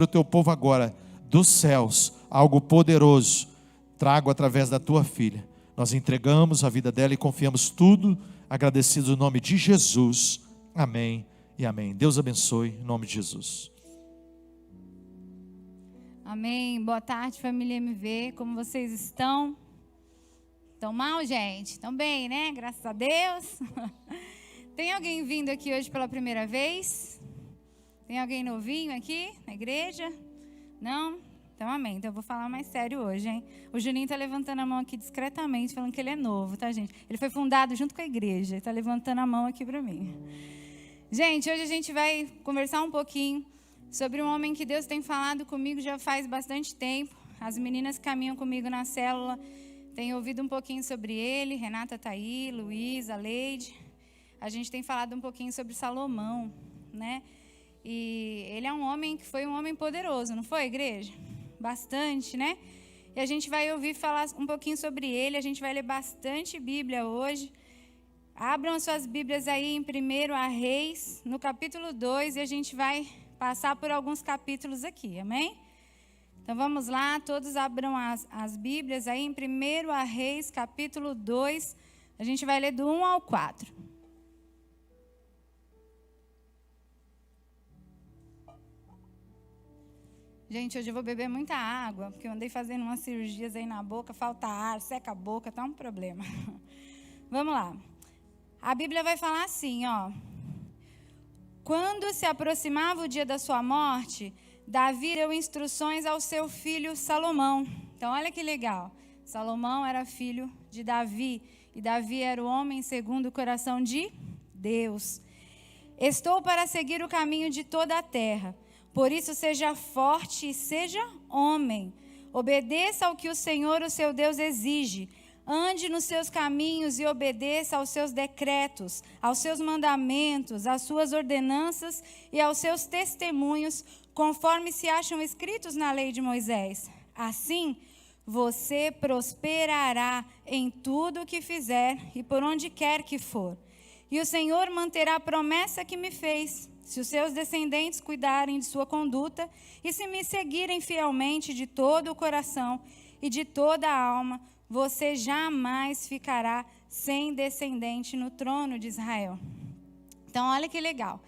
o teu povo agora, dos céus, algo poderoso, trago através da tua filha. Nós entregamos a vida dela e confiamos tudo, agradecidos no nome de Jesus. Amém e amém. Deus abençoe, em nome de Jesus. Amém. Boa tarde, família MV. Como vocês estão? Estão mal, gente? Estão bem, né? Graças a Deus. Tem alguém vindo aqui hoje pela primeira vez? Tem alguém novinho aqui na igreja? Não? Então, amém. Então, eu vou falar mais sério hoje, hein? O Juninho está levantando a mão aqui discretamente, falando que ele é novo, tá, gente? Ele foi fundado junto com a igreja. Ele está levantando a mão aqui para mim. Gente, hoje a gente vai conversar um pouquinho sobre um homem que Deus tem falado comigo já faz bastante tempo. As meninas que caminham comigo na célula têm ouvido um pouquinho sobre ele. Renata está aí, Luísa, Leide. A gente tem falado um pouquinho sobre Salomão, né? E ele é um homem que foi um homem poderoso, não foi, igreja? Bastante, né? E a gente vai ouvir falar um pouquinho sobre ele. A gente vai ler bastante Bíblia hoje. Abram as suas Bíblias aí em 1 Reis, no capítulo 2, e a gente vai passar por alguns capítulos aqui, amém? Então vamos lá, todos abram as Bíblias aí em 1 Reis, capítulo 2, a gente vai ler do 1 ao 4. Gente, hoje eu vou beber muita água, porque eu andei fazendo umas cirurgias aí na boca, falta ar, seca a boca, tá um problema. Vamos lá. A Bíblia vai falar assim, ó. Quando se aproximava o dia da sua morte, Davi deu instruções ao seu filho Salomão. Então, olha que legal. Salomão era filho de Davi, e Davi era o homem segundo o coração de Deus. Estou para seguir o caminho de toda a terra. Por isso, seja forte e seja homem. Obedeça ao que o Senhor, o seu Deus, exige. Ande nos seus caminhos e obedeça aos seus decretos, aos seus mandamentos, às suas ordenanças e aos seus testemunhos, conforme se acham escritos na lei de Moisés. Assim, você prosperará em tudo o que fizer e por onde quer que for. E o Senhor manterá a promessa que me fez. Se os seus descendentes cuidarem de sua conduta e se me seguirem fielmente de todo o coração e de toda a alma, você jamais ficará sem descendente no trono de Israel. Então, olha que legal.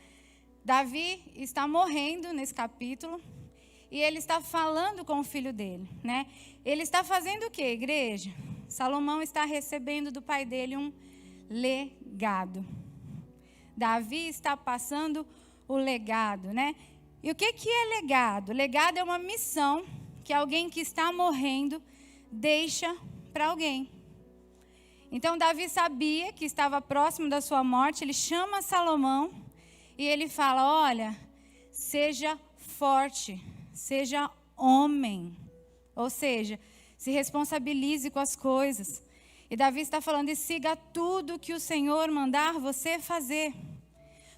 Davi está morrendo nesse capítulo e ele está falando com o filho dele, né? Ele está fazendo o quê, igreja? Salomão está recebendo do pai dele um legado. Davi está passando o legado, né? E o que é legado? Legado é uma missão que alguém que está morrendo deixa para alguém. Então Davi sabia que estava próximo da sua morte. Ele chama Salomão e ele fala: olha, seja forte, seja homem, ou seja, se responsabilize com as coisas. E Davi está falando: e siga tudo que o Senhor mandar você fazer.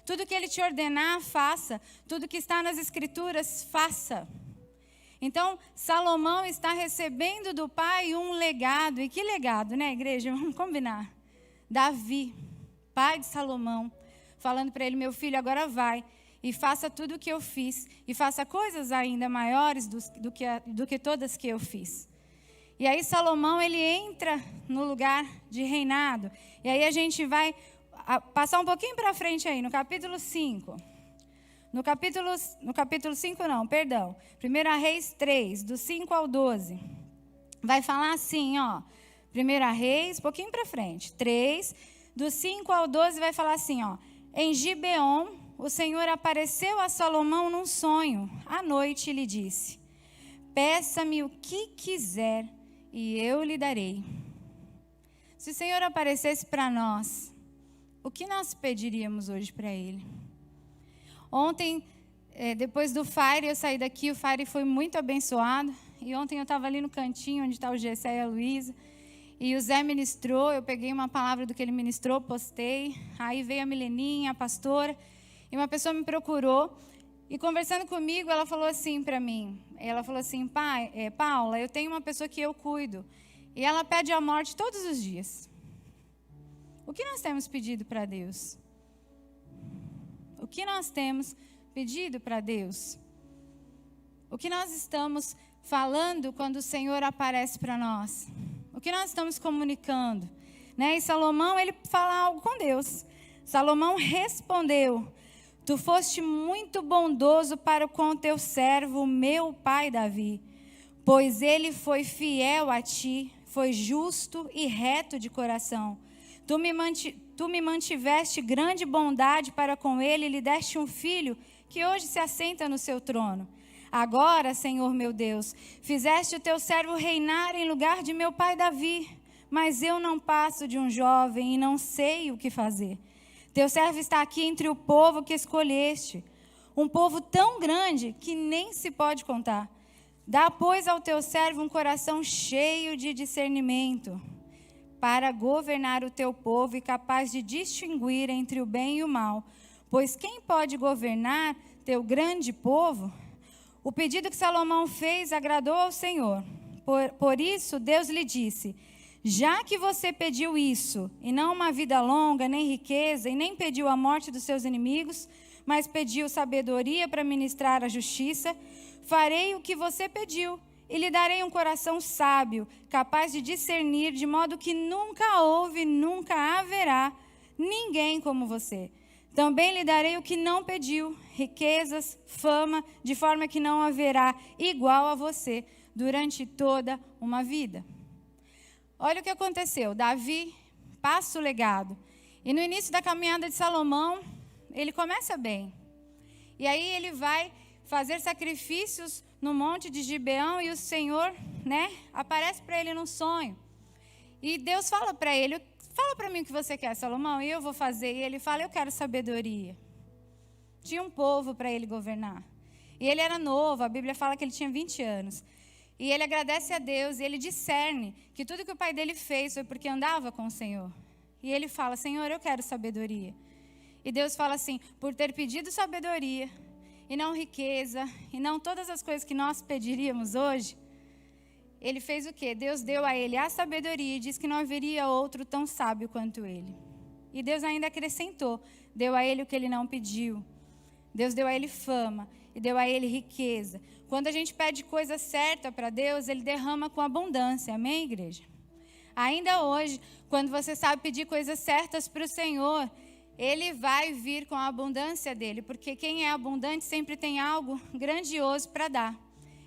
Tudo que Ele te ordenar, faça. Tudo que está nas Escrituras, faça. Então, Salomão está recebendo do pai um legado. E que legado, né, igreja? Vamos combinar. Davi, pai de Salomão, falando para ele: meu filho, agora vai e faça tudo o que eu fiz. E faça coisas ainda maiores do que todas que eu fiz. E aí Salomão, ele entra no lugar de reinado. E aí a gente vai passar um pouquinho para frente aí, no capítulo 5. No capítulo 5 não, perdão. 1 Reis 3, do 5 ao 12. Vai falar assim, ó. 1 Reis, pouquinho para frente. 3, do 5 ao 12, vai falar assim, ó. Em Gibeon, o Senhor apareceu a Salomão num sonho. À noite lhe disse: peça-me o que quiser e eu lhe darei. Se o Senhor aparecesse para nós, o que nós pediríamos hoje para Ele? Ontem, depois do Fire, eu saí daqui, o Fire foi muito abençoado. E ontem eu estava ali no cantinho, onde está o Gessé e a Luísa. E o Zé ministrou, eu peguei uma palavra do que ele ministrou, postei. Aí veio a Mileninha, a pastora, e uma pessoa me procurou. E conversando comigo, ela falou assim para mim. Ela falou assim: Paula, eu tenho uma pessoa que eu cuido. E ela pede a morte todos os dias. O que nós temos pedido para Deus? O que nós temos pedido para Deus? O que nós estamos falando quando o Senhor aparece para nós? O que nós estamos comunicando? Né? E Salomão, ele fala algo com Deus. Salomão respondeu: tu foste muito bondoso para com o teu servo, meu pai Davi, pois ele foi fiel a ti, foi justo e reto de coração. Tu me mantiveste grande bondade para com ele e lhe deste um filho que hoje se assenta no seu trono. Agora, Senhor meu Deus, fizeste o teu servo reinar em lugar de meu pai Davi, mas eu não passo de um jovem e não sei o que fazer. Teu servo está aqui entre o povo que escolheste, um povo tão grande que nem se pode contar. Dá, pois, ao teu servo um coração cheio de discernimento, para governar o teu povo e capaz de distinguir entre o bem e o mal. Pois quem pode governar teu grande povo? O pedido que Salomão fez agradou ao Senhor. Por isso, Deus lhe disse: já que você pediu isso, e não uma vida longa, nem riqueza, e nem pediu a morte dos seus inimigos, mas pediu sabedoria para ministrar a justiça, farei o que você pediu, e lhe darei um coração sábio, capaz de discernir, de modo que nunca houve, nunca haverá ninguém como você. Também lhe darei o que não pediu, riquezas, fama, de forma que não haverá igual a você durante toda uma vida. Olha o que aconteceu. Davi passa o legado. E no início da caminhada de Salomão, ele começa bem. E aí ele vai fazer sacrifícios no monte de Gibeão e o Senhor, aparece para ele num sonho. E Deus fala para ele: fala para mim o que você quer, Salomão, e eu vou fazer. E ele fala: eu quero sabedoria. Tinha um povo para ele governar. E ele era novo, a Bíblia fala que ele tinha 20 anos. E ele agradece a Deus, e ele discerne que tudo que o pai dele fez foi porque andava com o Senhor. E ele fala: Senhor, eu quero sabedoria. E Deus fala assim: por ter pedido sabedoria, e não riqueza, e não todas as coisas que nós pediríamos hoje, ele fez o quê? Deus deu a ele a sabedoria e disse que não haveria outro tão sábio quanto ele. E Deus ainda acrescentou, deu a ele o que ele não pediu. Deus deu a ele fama e deu a ele riqueza. Quando a gente pede coisa certa para Deus, ele derrama com abundância. Amém, igreja? Ainda hoje, quando você sabe pedir coisas certas para o Senhor, Ele vai vir com a abundância dEle, porque quem é abundante sempre tem algo grandioso para dar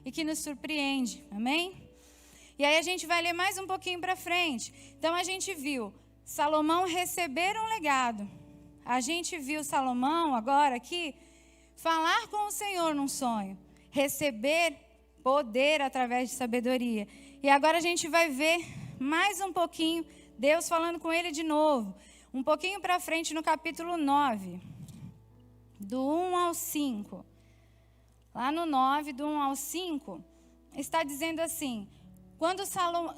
e que nos surpreende. Amém? E aí a gente vai ler mais um pouquinho para frente. Então a gente viu Salomão receber um legado. A gente viu Salomão agora aqui falar com o Senhor num sonho, receber poder através de sabedoria. E agora a gente vai ver mais um pouquinho Deus falando com ele de novo. Um pouquinho para frente no capítulo 9, do 1 ao 5. Lá no 9, do 1 ao 5, está dizendo assim: quando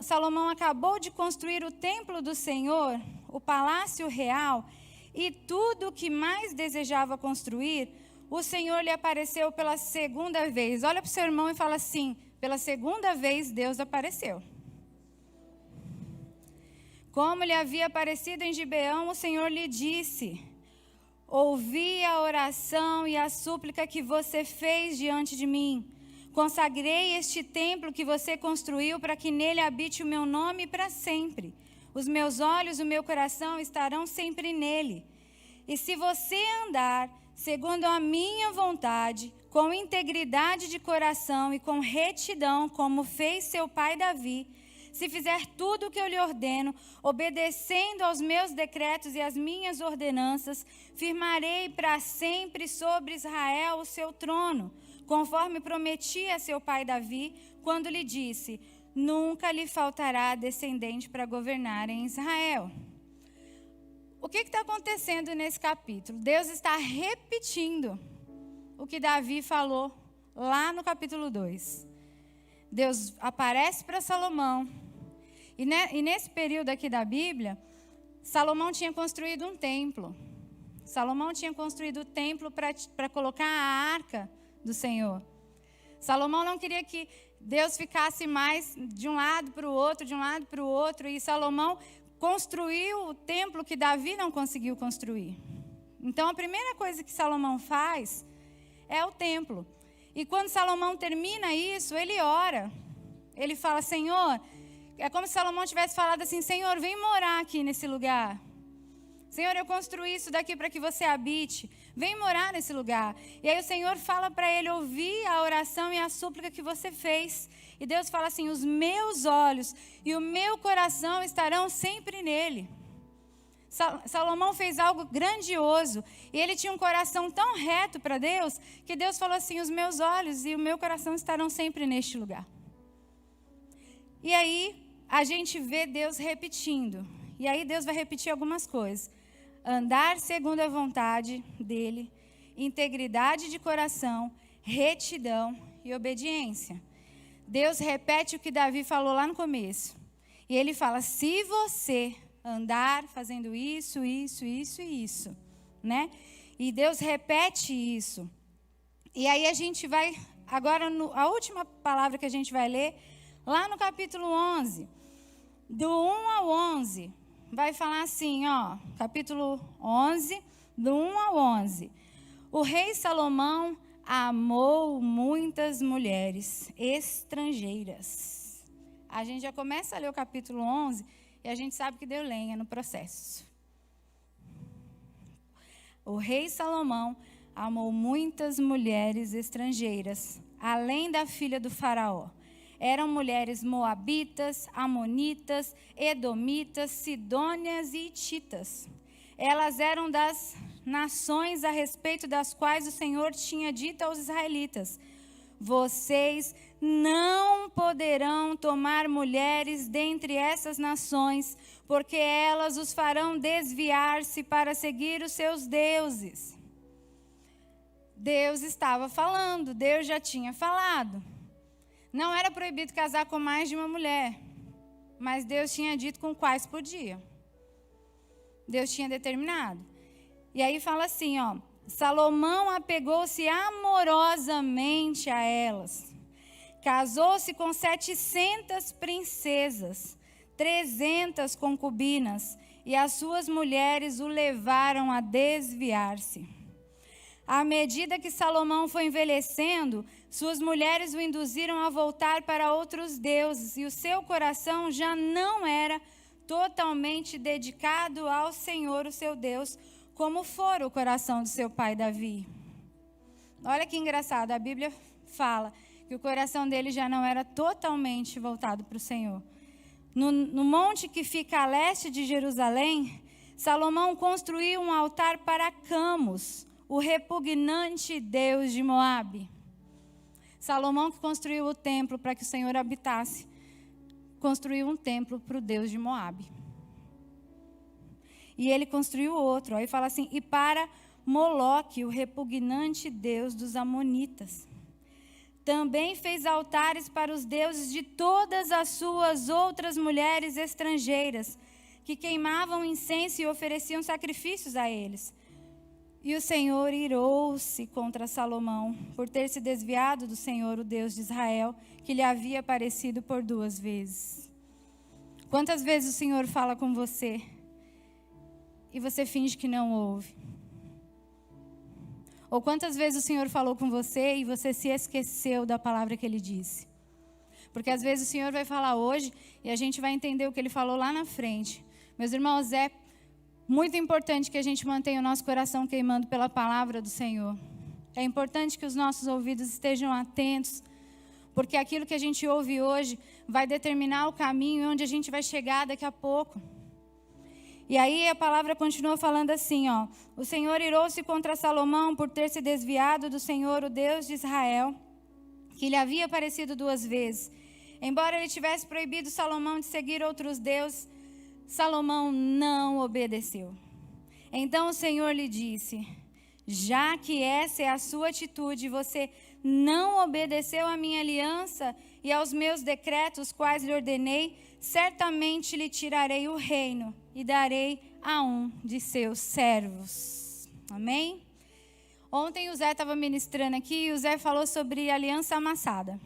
Salomão acabou de construir o templo do Senhor, o palácio real e tudo o que mais desejava construir, o Senhor lhe apareceu pela segunda vez. Olha para o seu irmão e fala assim: pela segunda vez Deus apareceu. Como lhe havia aparecido em Gibeão, o Senhor lhe disse: ouvi a oração e a súplica que você fez diante de mim. Consagrei este templo que você construiu para que nele habite o meu nome para sempre. Os meus olhos e o meu coração estarão sempre nele. E se você andar segundo a minha vontade, com integridade de coração e com retidão, como fez seu pai Davi, se fizer tudo o que eu lhe ordeno, obedecendo aos meus decretos e às minhas ordenanças, firmarei para sempre sobre Israel o seu trono, conforme prometi a seu pai Davi, quando lhe disse: nunca lhe faltará descendente para governar em Israel. O que está acontecendo nesse capítulo? Deus está repetindo o que Davi falou lá no capítulo 2. Deus aparece para Salomão. E nesse período aqui da Bíblia, Salomão tinha construído um templo. Salomão tinha construído o templo para colocar a arca do Senhor. Salomão não queria que Deus ficasse mais de um lado para o outro, de um lado para o outro. E Salomão construiu o templo que Davi não conseguiu construir. Então, a primeira coisa que Salomão faz é o templo. E quando Salomão termina isso, ele ora. Ele fala, Senhor, é como se Salomão tivesse falado assim, Senhor, vem morar aqui nesse lugar. Senhor, eu construí isso daqui para que você habite. Vem morar nesse lugar. E aí o Senhor fala para ele ouvir a oração e a súplica que você fez. E Deus fala assim, os meus olhos e o meu coração estarão sempre nele. Salomão fez algo grandioso. E ele tinha um coração tão reto para Deus, que Deus falou assim, os meus olhos e o meu coração estarão sempre neste lugar. E aí a gente vê Deus repetindo. E aí Deus vai repetir algumas coisas. Andar segundo a vontade dele, integridade de coração, retidão e obediência. Deus repete o que Davi falou lá no começo. E ele fala, se você andar fazendo isso, isso, isso e isso, né? E Deus repete isso. E aí a gente vai, agora a última palavra que a gente vai ler, lá no capítulo 11, do 1 ao 11, vai falar assim, ó, capítulo 11, do 1 ao 11. O rei Salomão amou muitas mulheres estrangeiras. A gente já começa a ler o capítulo 11 e a gente sabe que deu lenha no processo. O rei Salomão amou muitas mulheres estrangeiras, além da filha do faraó. Eram mulheres moabitas, amonitas, edomitas, sidônias e hititas. Elas eram das nações a respeito das quais o Senhor tinha dito aos israelitas, vocês não poderão tomar mulheres dentre essas nações, porque elas os farão desviar-se para seguir os seus deuses. Deus estava falando, Deus já tinha falado. Não era proibido casar com mais de uma mulher, mas Deus tinha dito com quais podia. Deus tinha determinado. E aí fala assim, ó, Salomão apegou-se amorosamente a elas. Casou-se com 700 princesas, 300 concubinas, e as suas mulheres o levaram a desviar-se. À medida que Salomão foi envelhecendo, suas mulheres o induziram a voltar para outros deuses, e o seu coração já não era totalmente dedicado ao Senhor, o seu Deus, como fora o coração do seu pai Davi. Olha que engraçado, a Bíblia fala que o coração dele já não era totalmente voltado para o Senhor. No monte que fica a leste de Jerusalém, Salomão construiu um altar para Camus, o repugnante deus de Moabe. Salomão, que construiu o templo para que o Senhor habitasse, construiu um templo para o deus de Moabe. E ele construiu outro, aí fala assim, e para Moloque, o repugnante deus dos amonitas. Também fez altares para os deuses de todas as suas outras mulheres estrangeiras, que queimavam incenso e ofereciam sacrifícios a eles. E o Senhor irou-se contra Salomão, por ter se desviado do Senhor, o Deus de Israel, que lhe havia aparecido por 2 vezes. Quantas vezes o Senhor fala com você e você finge que não ouve? Ou quantas vezes o Senhor falou com você e você se esqueceu da palavra que Ele disse? Porque às vezes o Senhor vai falar hoje e a gente vai entender o que Ele falou lá na frente. Meus irmãos, é muito importante que a gente mantenha o nosso coração queimando pela palavra do Senhor. É importante que os nossos ouvidos estejam atentos, porque aquilo que a gente ouve hoje vai determinar o caminho onde a gente vai chegar daqui a pouco. E aí a palavra continua falando assim, ó, o Senhor irou-se contra Salomão por ter se desviado do Senhor, o Deus de Israel, que lhe havia aparecido 2 vezes. Embora ele tivesse proibido Salomão de seguir outros deuses, Salomão não obedeceu. Então o Senhor lhe disse, já que essa é a sua atitude, você não obedeceu à minha aliança e aos meus decretos, quais lhe ordenei, certamente lhe tirarei o reino e darei a um de seus servos. Amém? Ontem o Zé estava ministrando aqui e o Zé falou sobre aliança amassada.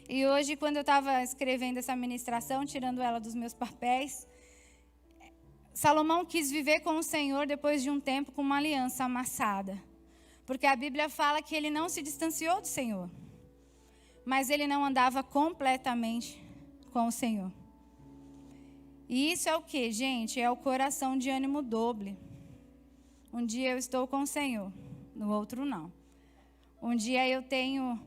E hoje, quando eu estava escrevendo essa ministração, tirando ela dos meus papéis, Salomão quis viver com o Senhor depois de um tempo com uma aliança amassada. Porque a Bíblia fala que ele não se distanciou do Senhor. Mas ele não andava completamente com o Senhor. E isso é o que, gente? É o coração de ânimo doble. Um dia eu estou com o Senhor, no outro não. Um dia eu tenho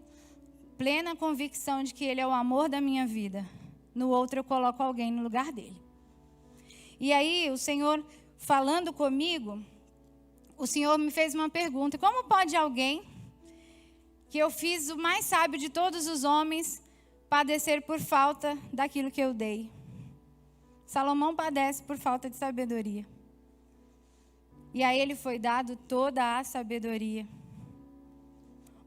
plena convicção de que Ele é o amor da minha vida. No outro eu coloco alguém no lugar dele. E aí o Senhor falando comigo, o Senhor me fez uma pergunta: como pode alguém que eu fiz o mais sábio de todos os homens padecer por falta daquilo que eu dei? Salomão padece por falta de sabedoria. E a ele foi dado toda a sabedoria.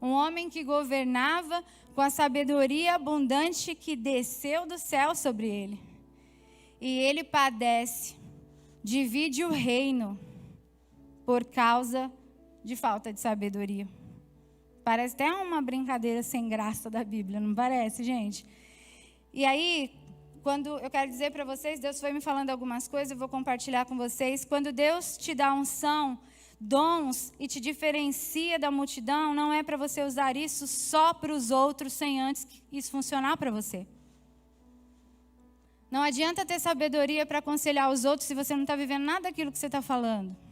Um homem que governava com a sabedoria abundante que desceu do céu sobre ele. E ele padece, divide o reino por causa de falta de sabedoria. Parece até uma brincadeira sem graça da Bíblia, não parece, gente? E aí, quando eu quero dizer para vocês, Deus foi me falando algumas coisas, eu vou compartilhar com vocês. Quando Deus te dá unção, dons e te diferencia da multidão, não é para você usar isso só para os outros, sem antes isso funcionar para você. Não adianta ter sabedoria para aconselhar os outros se você não está vivendo nada daquilo que você está falando.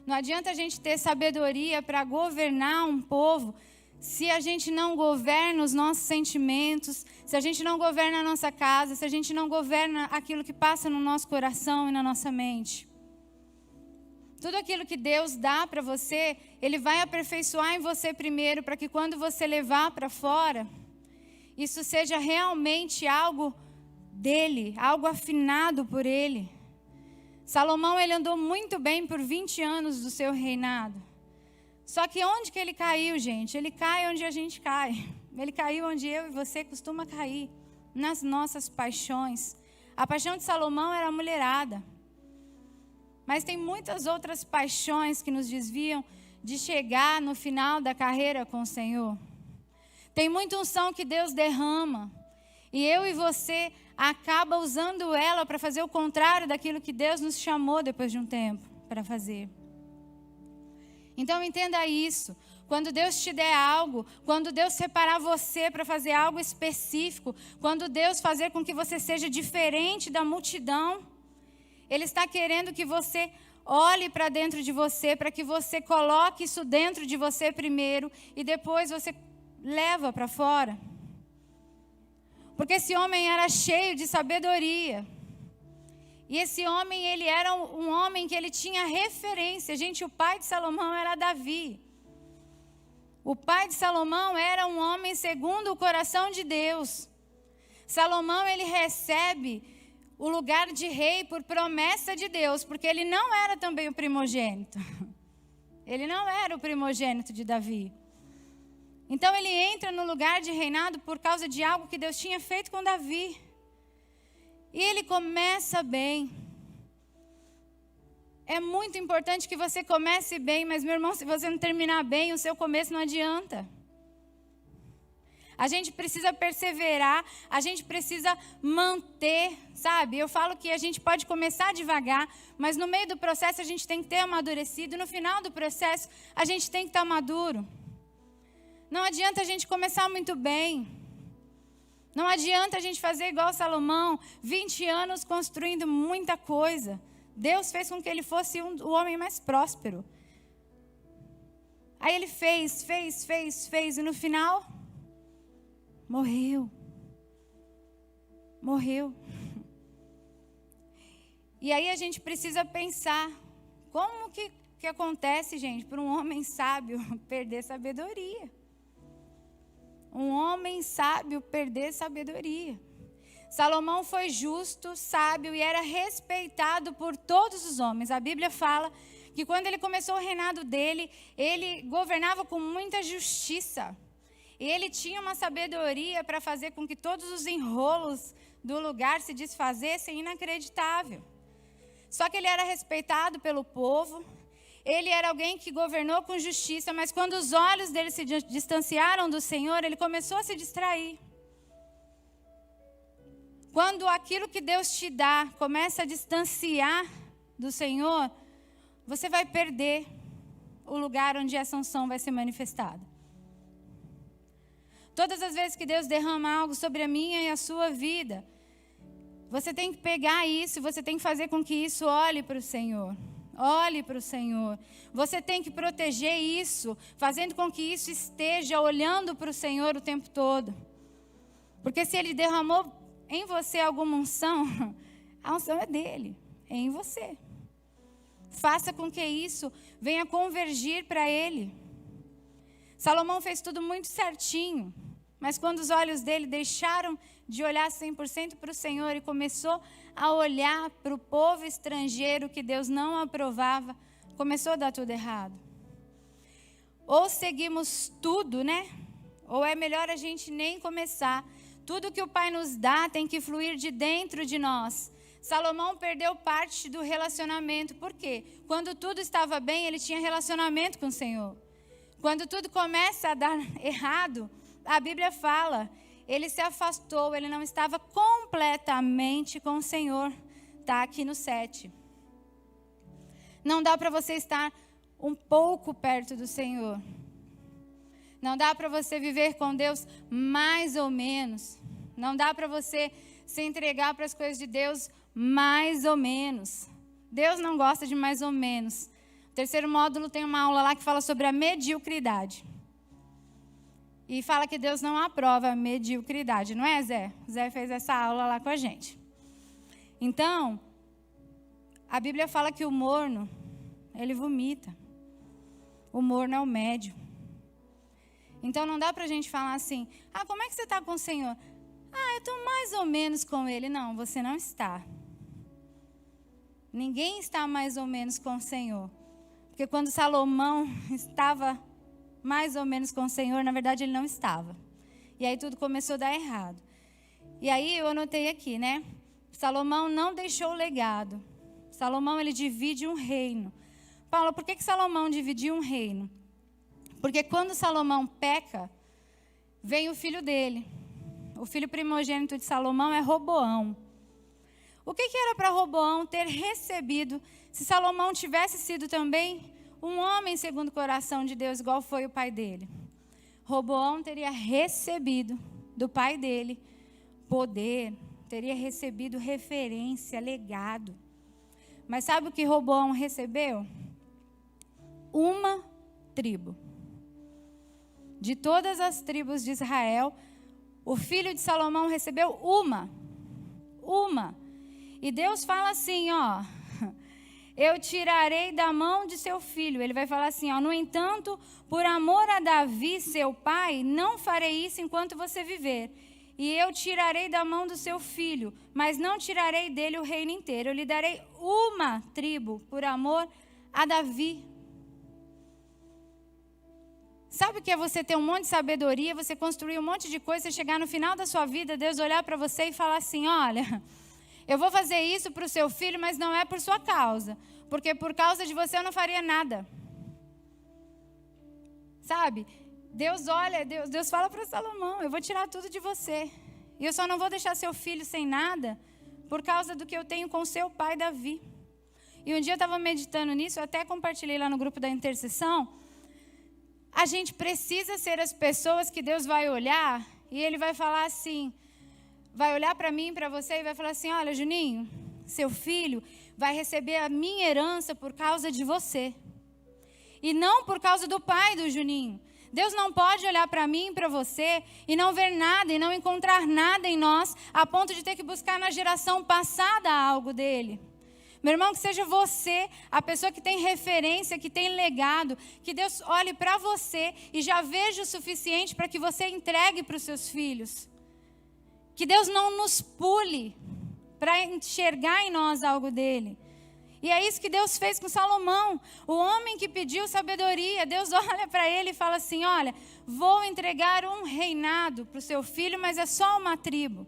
Não adianta a gente ter sabedoria para governar um povo se a gente não governa os nossos sentimentos, se a gente não governa a nossa casa, se a gente não governa aquilo que passa no nosso coração e na nossa mente. Tudo aquilo que Deus dá para você, Ele vai aperfeiçoar em você primeiro, para que quando você levar para fora, isso seja realmente algo dele, algo afinado por Ele. Salomão, ele andou muito bem por 20 anos do seu reinado. Só que onde que ele caiu, gente? Ele cai onde a gente cai. Ele caiu onde eu e você costuma cair, nas nossas paixões. A paixão de Salomão era a mulherada. Mas tem muitas outras paixões que nos desviam de chegar no final da carreira com o Senhor. Tem muita unção que Deus derrama. E eu e você acaba usando ela para fazer o contrário daquilo que Deus nos chamou depois de um tempo para fazer. Então entenda isso. Quando Deus te der algo, quando Deus separar você para fazer algo específico, quando Deus fazer com que você seja diferente da multidão, Ele está querendo que você olhe para dentro de você, para que você coloque isso dentro de você primeiro e depois você leva para fora. Porque esse homem era cheio de sabedoria. E esse homem, ele era um homem que ele tinha referência. Gente, o pai de Salomão era Davi. O pai de Salomão era um homem segundo o coração de Deus. Salomão, ele recebe o lugar de rei por promessa de Deus, porque ele não era também o primogênito. Ele não era o primogênito de Davi. Então ele entra no lugar de reinado por causa de algo que Deus tinha feito com Davi. E ele começa bem. É muito importante que você comece bem, mas meu irmão, se você não terminar bem, o seu começo não adianta. A gente precisa perseverar, a gente precisa manter, sabe? Eu falo que a gente pode começar devagar, mas no meio do processo a gente tem que ter amadurecido, e no final do processo a gente tem que estar maduro. Não adianta a gente começar muito bem. Não adianta a gente fazer igual Salomão, 20 anos construindo muita coisa. Deus fez com que ele fosse o homem mais próspero. Aí ele fez, e no final, morreu. E aí a gente precisa pensar, como que acontece, gente, para um homem sábio perder sabedoria? Um homem sábio perder sabedoria. Salomão foi justo, sábio e era respeitado por todos os homens. A Bíblia fala que quando ele começou o reinado dele, ele governava com muita justiça. E ele tinha uma sabedoria para fazer com que todos os enrolos do lugar se desfazessem, inacreditável. Só que ele era respeitado pelo povo. Ele era alguém que governou com justiça, mas quando os olhos dele se distanciaram do Senhor, ele começou a se distrair. Quando aquilo que Deus te dá começa a distanciar do Senhor, você vai perder o lugar onde essa unção vai ser manifestada. Todas as vezes que Deus derrama algo sobre a minha e a sua vida, você tem que pegar isso, você tem que fazer com que isso olhe para o Senhor. Olhe para o Senhor. Você tem que proteger isso, fazendo com que isso esteja olhando para o Senhor o tempo todo. Porque se Ele derramou em você alguma unção, a unção é dele, é em você. Faça com que isso venha convergir para Ele. Salomão fez tudo muito certinho, mas quando os olhos dele deixaram de olhar 100% para o Senhor e começou a olhar para o povo estrangeiro que Deus não aprovava, começou a dar tudo errado. Ou seguimos tudo, né? Ou é melhor a gente nem começar. Tudo que o Pai nos dá tem que fluir de dentro de nós. Salomão perdeu parte do relacionamento. Por quê? Quando tudo estava bem, ele tinha relacionamento com o Senhor. Quando tudo começa a dar errado, a Bíblia fala, ele se afastou, ele não estava completamente com o Senhor. Está aqui no 7. Não dá para você estar um pouco perto do Senhor. Não dá para você viver com Deus mais ou menos. Não dá para você se entregar para as coisas de Deus mais ou menos. Deus não gosta de mais ou menos. O terceiro módulo tem uma aula lá que fala sobre a mediocridade. E fala que Deus não aprova a mediocridade, não é, Zé? Zé fez essa aula lá com a gente. Então, a Bíblia fala que o morno, ele vomita. O morno é o médio. Então, não dá para a gente falar assim, como é que você está com o Senhor? Eu estou mais ou menos com Ele. Não, você não está. Ninguém está mais ou menos com o Senhor. Porque quando Salomão estava mais ou menos com o Senhor, na verdade ele não estava. E aí tudo começou a dar errado. E aí eu anotei aqui, né? Salomão não deixou legado. Salomão, ele divide um reino. Paulo, por que Salomão dividiu um reino? Porque quando Salomão peca, vem o filho dele. O filho primogênito de Salomão é Roboão. O que era para Roboão ter recebido se Salomão tivesse sido também um homem segundo o coração de Deus, igual foi o pai dele? Roboão teria recebido do pai dele poder, teria recebido referência, legado. Mas sabe o que Roboão recebeu? Uma tribo. De todas as tribos de Israel, o filho de Salomão recebeu uma. E Deus fala assim, eu tirarei da mão de seu filho. Ele vai falar assim, no entanto, por amor a Davi, seu pai, não farei isso enquanto você viver. E eu tirarei da mão do seu filho, mas não tirarei dele o reino inteiro. Eu lhe darei uma tribo por amor a Davi. Sabe o que é você ter um monte de sabedoria, você construir um monte de coisa, você chegar no final da sua vida, Deus olhar para você e falar assim, olha, eu vou fazer isso para o seu filho, mas não é por sua causa. Porque por causa de você eu não faria nada. Sabe? Deus olha, Deus fala para Salomão, eu vou tirar tudo de você. E eu só não vou deixar seu filho sem nada por causa do que eu tenho com seu pai Davi. E um dia eu estava meditando nisso, eu até compartilhei lá no grupo da intercessão. A gente precisa ser as pessoas que Deus vai olhar e Ele vai falar assim, vai olhar para mim, para você e vai falar assim, olha Juninho, seu filho vai receber a minha herança por causa de você. E não por causa do pai do Juninho. Deus não pode olhar para mim e para você e não ver nada e não encontrar nada em nós a ponto de ter que buscar na geração passada algo dele. Meu irmão, que seja você a pessoa que tem referência, que tem legado, que Deus olhe para você e já veja o suficiente para que você entregue para os seus filhos. Que Deus não nos pule para enxergar em nós algo dele. E é isso que Deus fez com Salomão. O homem que pediu sabedoria, Deus olha para ele e fala assim, olha, vou entregar um reinado para o seu filho, mas é só uma tribo.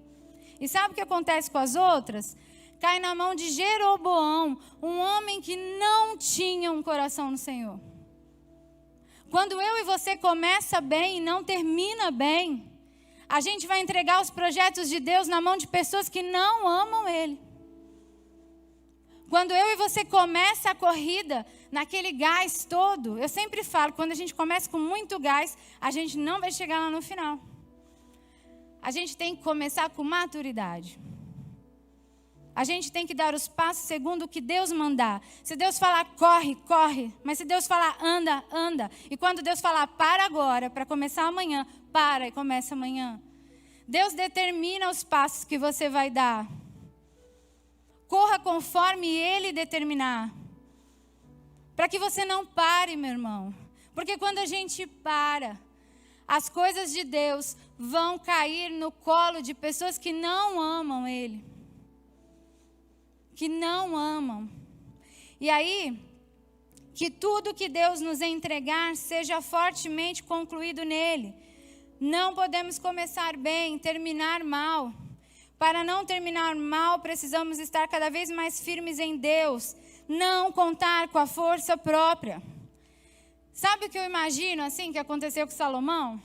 E sabe o que acontece com as outras? Cai na mão de Jeroboão, um homem que não tinha um coração no Senhor. Quando eu e você começa bem e não termina bem, a gente vai entregar os projetos de Deus na mão de pessoas que não amam Ele. Quando eu e você começa a corrida, naquele gás todo. Eu sempre falo, quando a gente começa com muito gás, a gente não vai chegar lá no final. A gente tem que começar com maturidade. A gente tem que dar os passos segundo o que Deus mandar. Se Deus falar, corre, corre. Mas se Deus falar, anda, anda. E quando Deus falar, para agora, para começar amanhã, para e começa amanhã. Deus determina os passos que você vai dar. Corra conforme Ele determinar. Para que você não pare, meu irmão. Porque quando a gente para, as coisas de Deus vão cair no colo de pessoas que não amam Ele. Que não amam. E aí, que tudo que Deus nos entregar seja fortemente concluído nele. Não podemos começar bem, terminar mal. Para não terminar mal, precisamos estar cada vez mais firmes em Deus. Não contar com a força própria. Sabe o que eu imagino assim que aconteceu com Salomão?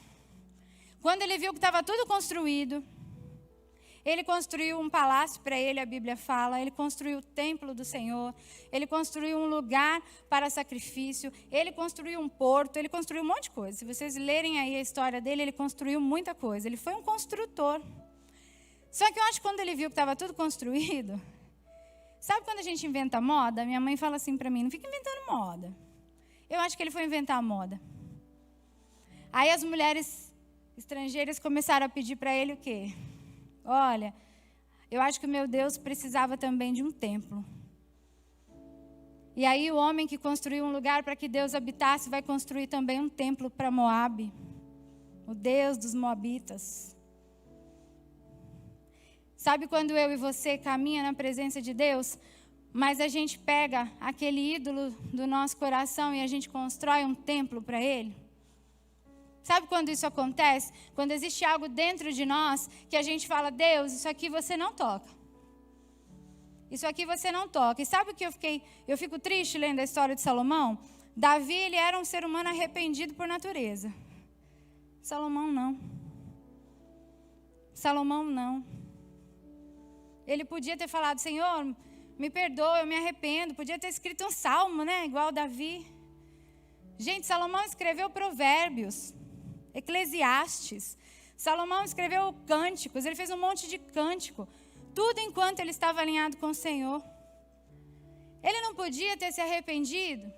Quando ele viu que estava tudo construído, ele construiu um palácio para ele, a Bíblia fala. Ele construiu o templo do Senhor. Ele construiu um lugar para sacrifício. Ele construiu um porto. Ele construiu um monte de coisa. Se vocês lerem aí a história dele, ele construiu muita coisa. Ele foi um construtor. Só que eu acho que quando ele viu que estava tudo construído... Sabe quando a gente inventa moda? Minha mãe fala assim para mim, não fica inventando moda. Eu acho que ele foi inventar a moda. Aí as mulheres estrangeiras começaram a pedir para ele o quê? Olha, eu acho que o meu Deus precisava também de um templo. E aí o homem que construiu um lugar para que Deus habitasse vai construir também um templo para Moabe, o Deus dos Moabitas. Sabe quando eu e você caminham na presença de Deus, mas a gente pega aquele ídolo do nosso coração e a gente constrói um templo para ele? Sabe quando isso acontece? Quando existe algo dentro de nós que a gente fala, Deus, isso aqui você não toca. Isso aqui você não toca. E sabe o que eu fico triste lendo a história de Salomão? Davi, ele era um ser humano arrependido por natureza. Salomão não. Salomão não. Ele podia ter falado, Senhor, me perdoa, eu me arrependo. Podia ter escrito um salmo, né? Igual Davi. Gente, Salomão escreveu Provérbios, Eclesiastes. Salomão escreveu cânticos, ele fez um monte de cântico. Tudo enquanto ele estava alinhado com o Senhor. Ele não podia ter se arrependido.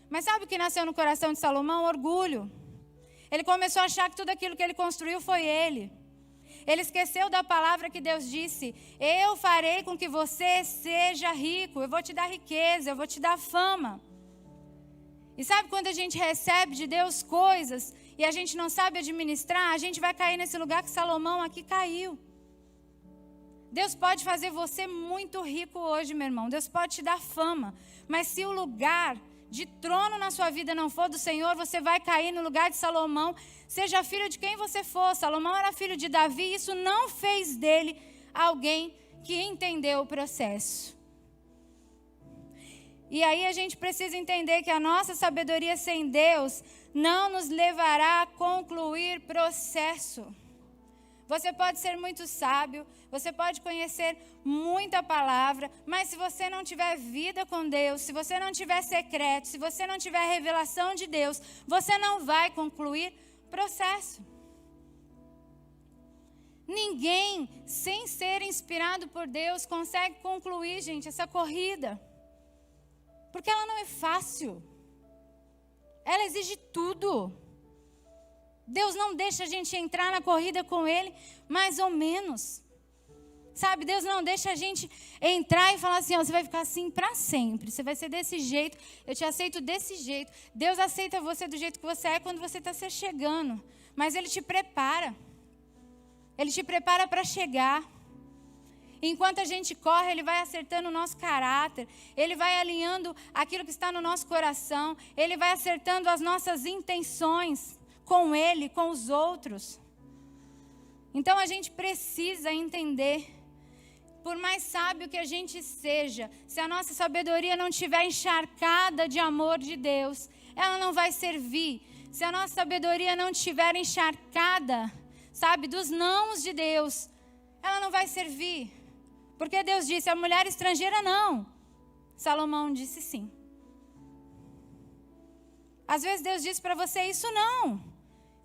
Mas sabe o que nasceu no coração de Salomão? Orgulho. Ele começou a achar que tudo aquilo que ele construiu foi ele. Ele esqueceu da palavra que Deus disse, eu farei com que você seja rico, eu vou te dar riqueza, eu vou te dar fama. E sabe quando a gente recebe de Deus coisas e a gente não sabe administrar, a gente vai cair nesse lugar que Salomão aqui caiu. Deus pode fazer você muito rico hoje, meu irmão. Deus pode te dar fama. Mas se o lugar de trono na sua vida não for do Senhor, você vai cair no lugar de Salomão. Seja filho de quem você for. Salomão era filho de Davi. Isso não fez dele alguém que entendeu o processo. E aí a gente precisa entender que a nossa sabedoria sem Deus não nos levará a concluir processo. Você pode ser muito sábio, você pode conhecer muita palavra, mas se você não tiver vida com Deus, se você não tiver secreto, se você não tiver revelação de Deus, você não vai concluir processo. Ninguém, sem ser inspirado por Deus, consegue concluir, gente, essa corrida. Porque ela não é fácil. Ela exige tudo. Deus não deixa a gente entrar na corrida com Ele, mais ou menos. Sabe, Deus não deixa a gente entrar e falar assim, ó, você vai ficar assim para sempre. Você vai ser desse jeito, eu te aceito desse jeito. Deus aceita você do jeito que você é quando você está se chegando. Mas Ele te prepara. Ele te prepara para chegar. Enquanto a gente corre, Ele vai acertando o nosso caráter. Ele vai alinhando aquilo que está no nosso coração. Ele vai acertando as nossas intenções com Ele, com os outros. Então a gente precisa entender, por mais sábio que a gente seja, se a nossa sabedoria não estiver encharcada de amor de Deus, ela não vai servir. Se a nossa sabedoria não estiver encharcada, sabe, dos nãos de Deus, ela não vai servir. Porque Deus disse, a mulher estrangeira não. Salomão disse sim. Às vezes Deus diz para você, isso não.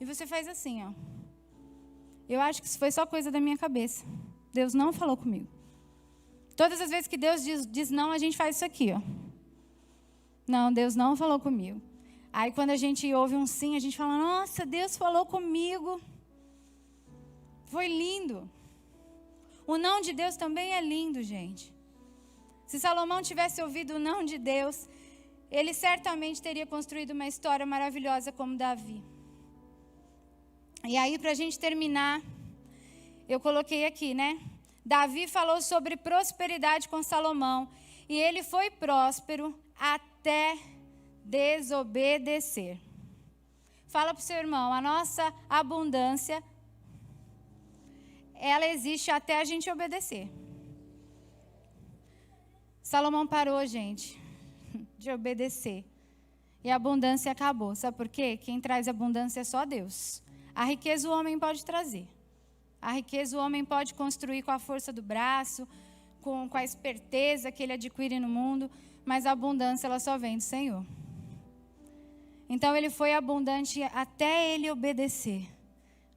E você faz assim, ó. Eu acho que isso foi só coisa da minha cabeça. Deus não falou comigo. Todas as vezes que Deus diz não, a gente faz isso aqui, ó. Não, Deus não falou comigo. Aí quando a gente ouve um sim, a gente fala, nossa, Deus falou comigo. Foi lindo. O não de Deus também é lindo, gente. Se Salomão tivesse ouvido o não de Deus, ele certamente teria construído uma história maravilhosa como Davi. E aí, para a gente terminar, eu coloquei aqui, né? Davi falou sobre prosperidade com Salomão. E ele foi próspero até desobedecer. Fala para o seu irmão, a nossa abundância, ela existe até a gente obedecer. Salomão parou, gente, de obedecer. E a abundância acabou. Sabe por quê? Quem traz abundância é só Deus. A riqueza o homem pode trazer. A riqueza o homem pode construir com a força do braço, com a esperteza que ele adquire no mundo, mas a abundância ela só vem do Senhor. Então ele foi abundante até ele obedecer.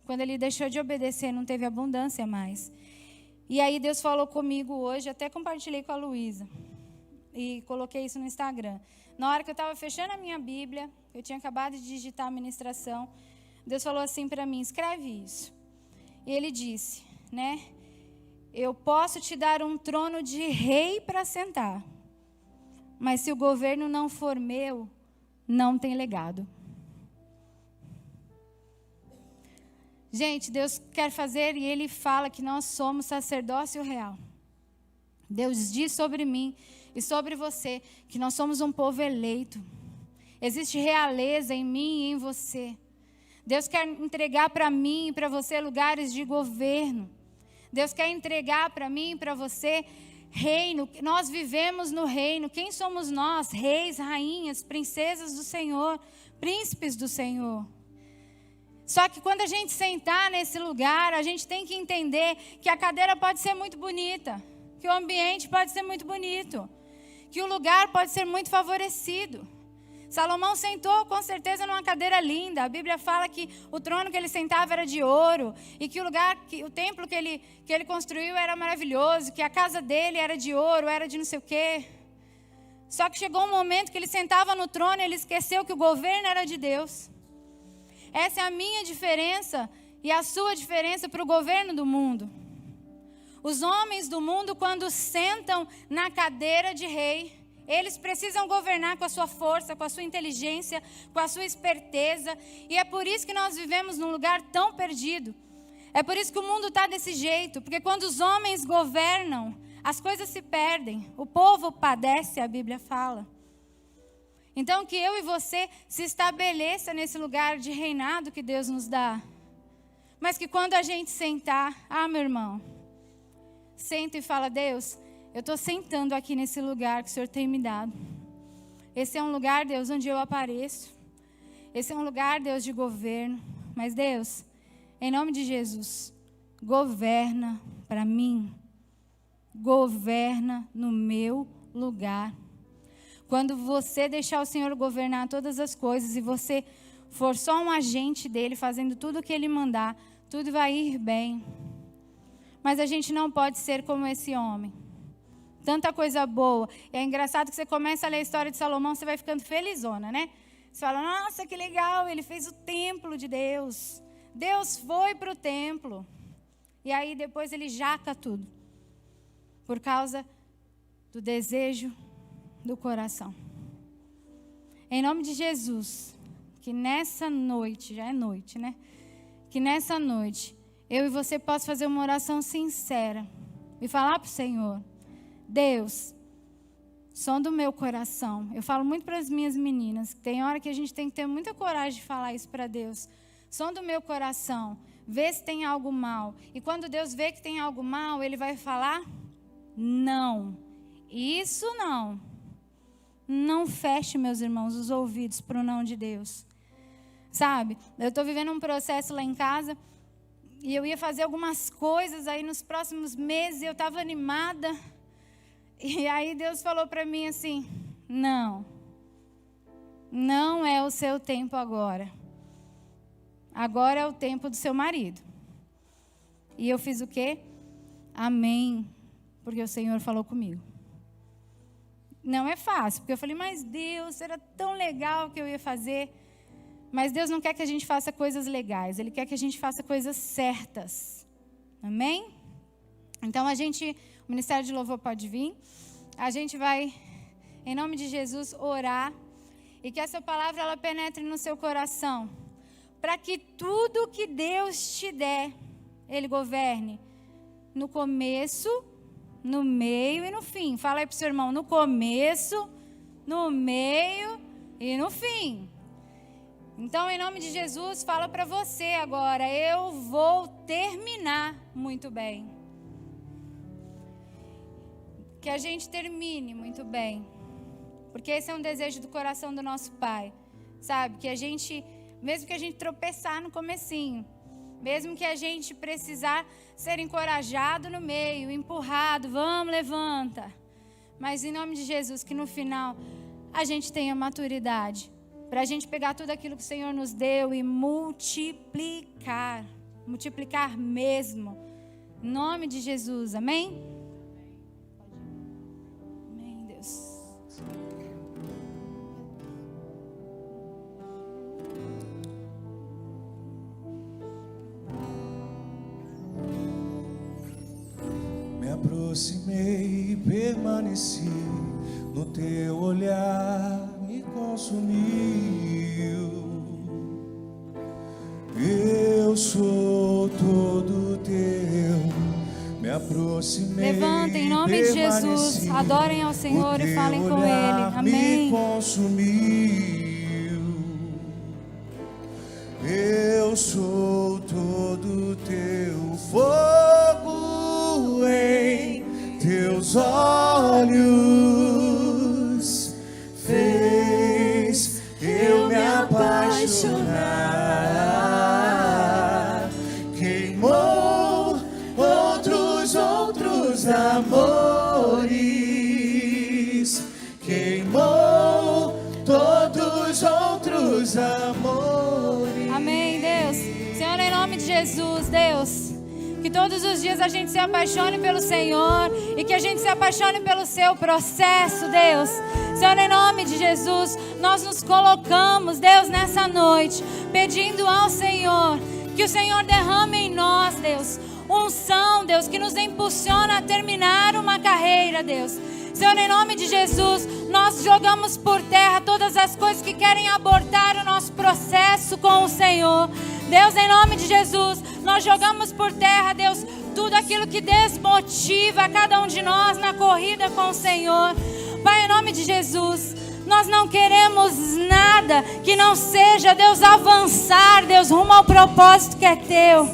Quando ele deixou de obedecer, não teve abundância mais. E aí Deus falou comigo hoje, até compartilhei com a Luísa. E coloquei isso no Instagram. Na hora que eu estava fechando a minha Bíblia, eu tinha acabado de digitar a ministração, Deus falou assim para mim, escreve isso. E ele disse, né? Eu posso te dar um trono de rei para sentar, mas se o governo não for meu, não tem legado. Gente, Deus quer fazer e Ele fala que nós somos sacerdócio real. Deus diz sobre mim e sobre você que nós somos um povo eleito. Existe realeza em mim e em você. Deus quer entregar para mim e para você lugares de governo. Deus quer entregar para mim e para você reino. Nós vivemos no reino. Quem somos nós? Reis, rainhas, princesas do Senhor, príncipes do Senhor. Só que quando a gente sentar nesse lugar, a gente tem que entender que a cadeira pode ser muito bonita, que o ambiente pode ser muito bonito, que o lugar pode ser muito favorecido. Salomão sentou com certeza numa cadeira linda. A Bíblia fala que o trono que ele sentava era de ouro e que o templo que ele construiu era maravilhoso, que a casa dele era de ouro, era de não sei o quê. Só que chegou um momento que ele sentava no trono e ele esqueceu que o governo era de Deus. Essa é a minha diferença e a sua diferença para o governo do mundo. Os homens do mundo, quando sentam na cadeira de rei, eles precisam governar com a sua força, com a sua inteligência, com a sua esperteza. E é por isso que nós vivemos num lugar tão perdido. É por isso que o mundo está desse jeito. Porque quando os homens governam, as coisas se perdem. O povo padece, a Bíblia fala. Então que eu e você se estabeleça nesse lugar de reinado que Deus nos dá. Mas que quando a gente sentar, meu irmão, senta e fala, Deus, eu estou sentando aqui nesse lugar que o Senhor tem me dado. Esse é um lugar, Deus, onde eu apareço. Esse é um lugar, Deus, de governo. Mas, Deus, em nome de Jesus, governa para mim. Governa no meu lugar. Quando você deixar o Senhor governar todas as coisas e você for só um agente dele, fazendo tudo o que ele mandar, tudo vai ir bem. Mas a gente não pode ser como esse homem. Tanta coisa boa. E é engraçado que você começa a ler a história de Salomão, você vai ficando felizona, né? Você fala, nossa, que legal, ele fez o templo de Deus. Deus foi para o templo. E aí depois ele jaca tudo. Por causa do desejo do coração. Em nome de Jesus, que nessa noite, já é noite, né? Que nessa noite, eu e você possa fazer uma oração sincera e falar para o Senhor, Deus, som do meu coração. Eu falo muito para as minhas meninas, que tem hora que a gente tem que ter muita coragem de falar isso para Deus. Som do meu coração, vê se tem algo mal. E quando Deus vê que tem algo mal, Ele vai falar, não, isso não. Não feche, meus irmãos, os ouvidos para o não de Deus. Sabe, eu estou vivendo um processo lá em casa, e eu ia fazer algumas coisas aí nos próximos meses, e eu estava animada. E aí Deus falou para mim assim, não, Não é o seu tempo agora. Agora é o tempo do seu marido. E eu fiz o quê? Amém. Porque o Senhor falou comigo. Não é fácil, porque eu falei, mas Deus, era tão legal que eu ia fazer. Mas Deus não quer que a gente faça coisas legais. Ele quer que a gente faça coisas certas. Amém? Então o Ministério de Louvor pode vir. A gente vai, em nome de Jesus, orar. E que essa palavra ela penetre no seu coração. Para que tudo que Deus te der, Ele governe. No começo, no meio e no fim. Fala aí para o seu irmão, no começo, no meio e no fim. Então, em nome de Jesus, fala para você agora, eu vou terminar muito bem. Que a gente termine muito bem. Porque esse é um desejo do coração do nosso Pai. Sabe, que a gente, mesmo que a gente tropeçar no comecinho, mesmo que a gente precisar ser encorajado no meio, empurrado, vamos, levanta. Mas em nome de Jesus, que no final a gente tenha maturidade. Para a gente pegar tudo aquilo que o Senhor nos deu e multiplicar. Multiplicar mesmo. Em nome de Jesus, amém? Amém, Deus. Aproximei e permaneci, no teu olhar me consumiu. Eu sou todo teu, me aproximei. Levantem em nome de Jesus, adorem ao Senhor e falem com Ele. Amém. Me consumiu. Eu sou todo teu, fogo em teus olhos fez eu me apaixonar. Queimou outros amores, queimou todos outros amores. Amém, Deus. Senhor, em nome de Jesus, Deus, que todos os dias a gente se apaixone pelo Senhor e que a gente se apaixone pelo seu processo, Deus. Senhor, em nome de Jesus, nós nos colocamos, Deus, nessa noite, pedindo ao Senhor que o Senhor derrame em nós, Deus, unção, Deus, que nos impulsiona a terminar uma carreira, Deus. Senhor, em nome de Jesus, nós jogamos por terra todas as coisas que querem abortar o nosso processo com o Senhor. Deus, em nome de Jesus, nós jogamos por terra, Deus, tudo aquilo que desmotiva cada um de nós na corrida com o Senhor. Pai, em nome de Jesus, nós não queremos nada que não seja, Deus, avançar, Deus, rumo ao propósito que é Teu.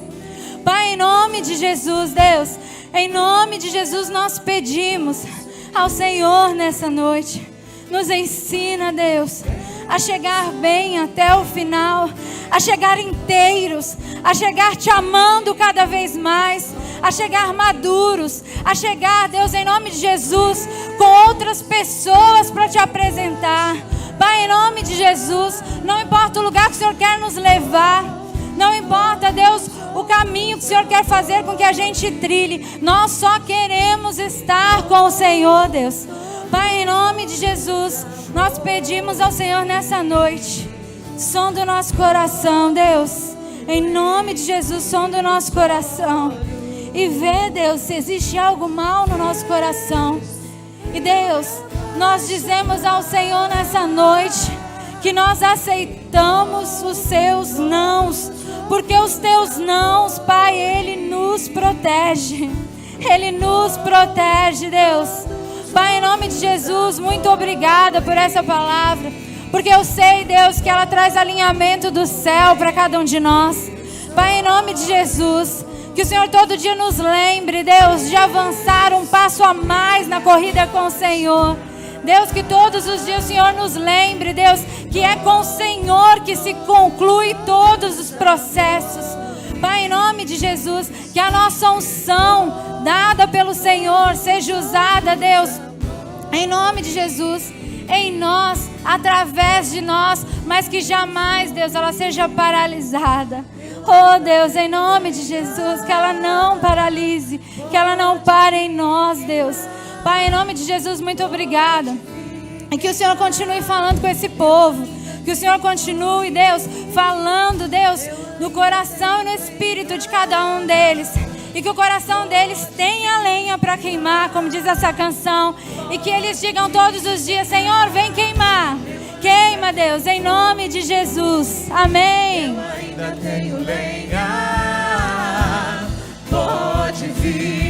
Pai, em nome de Jesus, Deus, em nome de Jesus, nós pedimos ao Senhor nessa noite, nos ensina, Deus, a chegar bem até o final, a chegar inteiros, a chegar te amando cada vez mais, a chegar maduros, a chegar, Deus, em nome de Jesus, com outras pessoas para te apresentar. Pai, em nome de Jesus, não importa o lugar que o Senhor quer nos levar, não importa, Deus, o caminho que o Senhor quer fazer com que a gente trilhe, nós só queremos estar com o Senhor, Deus. Pai, em nome de Jesus, nós pedimos ao Senhor nessa noite, som do nosso coração, Deus, em nome de Jesus, som do nosso coração, e vê, Deus, se existe algo mal no nosso coração. E Deus, nós dizemos ao Senhor nessa noite que nós aceitamos os seus nãos, porque os teus nãos, Pai, Ele nos protege. Ele nos protege, Deus. Pai, em nome de Jesus, muito obrigada por essa palavra, porque eu sei, Deus, que ela traz alinhamento do céu para cada um de nós. Pai, em nome de Jesus, que o Senhor todo dia nos lembre, Deus, de avançar um passo a mais na corrida com o Senhor. Deus, que todos os dias o Senhor nos lembre, Deus, que é com o Senhor que se conclui todos os processos. Pai, em nome de Jesus, que a nossa unção dada pelo Senhor seja usada, Deus, em nome de Jesus, em nós, através de nós, mas que jamais, Deus, ela seja paralisada. Oh Deus, em nome de Jesus, que ela não paralise, que ela não pare em nós, Deus. Pai, em nome de Jesus, muito obrigada. E que o Senhor continue falando com esse povo. Que o Senhor continue, Deus, falando, Deus, no coração e no espírito de cada um deles. E que o coração deles tenha lenha para queimar, como diz essa canção. E que eles digam todos os dias: Senhor, vem queimar. Queima, Deus, em nome de Jesus. Amém. Eu ainda tenho lenha, pode vir.